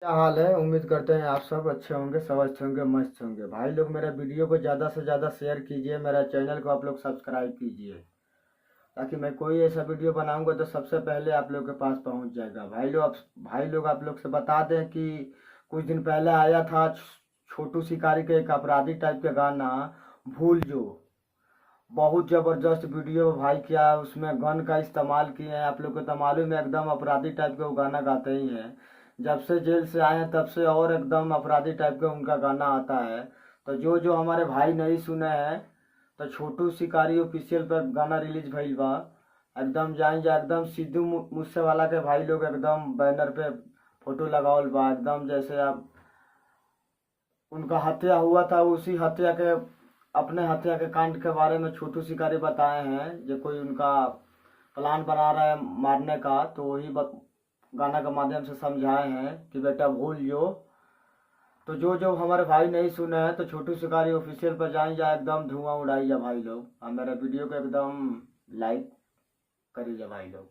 क्या हाल है। उम्मीद करते हैं आप सब अच्छे होंगे, स्वस्थ होंगे, मस्त होंगे। भाई लोग मेरे वीडियो को ज़्यादा से ज़्यादा शेयर कीजिए, मेरा चैनल को आप लोग सब्सक्राइब कीजिए, ताकि मैं कोई ऐसा वीडियो बनाऊंगा तो सबसे पहले आप लोग के पास पहुंच जाएगा। भाई लोग आप लोग से बता दें कि कुछ दिन पहले आया था छोटू शिकारी के एक अपराधी टाइप का गाना, भूल जो। बहुत ज़बरदस्त वीडियो भाई, क्या उसमें गन का इस्तेमाल किए हैं। आप लोग को तो मालूम है, एकदम अपराधी टाइप का वो गाना गाते ही हैं। जब से जेल से आए हैं तब से और एकदम अपराधी टाइप का उनका गाना आता है। तो जो जो हमारे भाई नहीं सुने हैं, तो छोटू शिकारी ऑफिशियल पर गाना रिलीज भइल बा। एकदम जाएंगे, एकदम सिद्धू मूसेवाला के भाई लोग एकदम बैनर पे फोटो लगावल बा, एकदम जैसे आप उनका हत्या हुआ था, उसी हत्या के अपने हत्या के कांड के बारे में छोटू शिकारी बताए हैं। जो कोई उनका प्लान बना रहा है मारने का, तो वही गाना के माध्यम से समझाए हैं कि बेटा भूल जो। तो जो जो हमारे भाई नहीं सुने हैं, तो छोटू शिकारी ऑफिशियल पर जाएंगे, एकदम धुआं उड़ाइए भाई लोग, और मेरे वीडियो को एकदम लाइक करिए भाई लोग।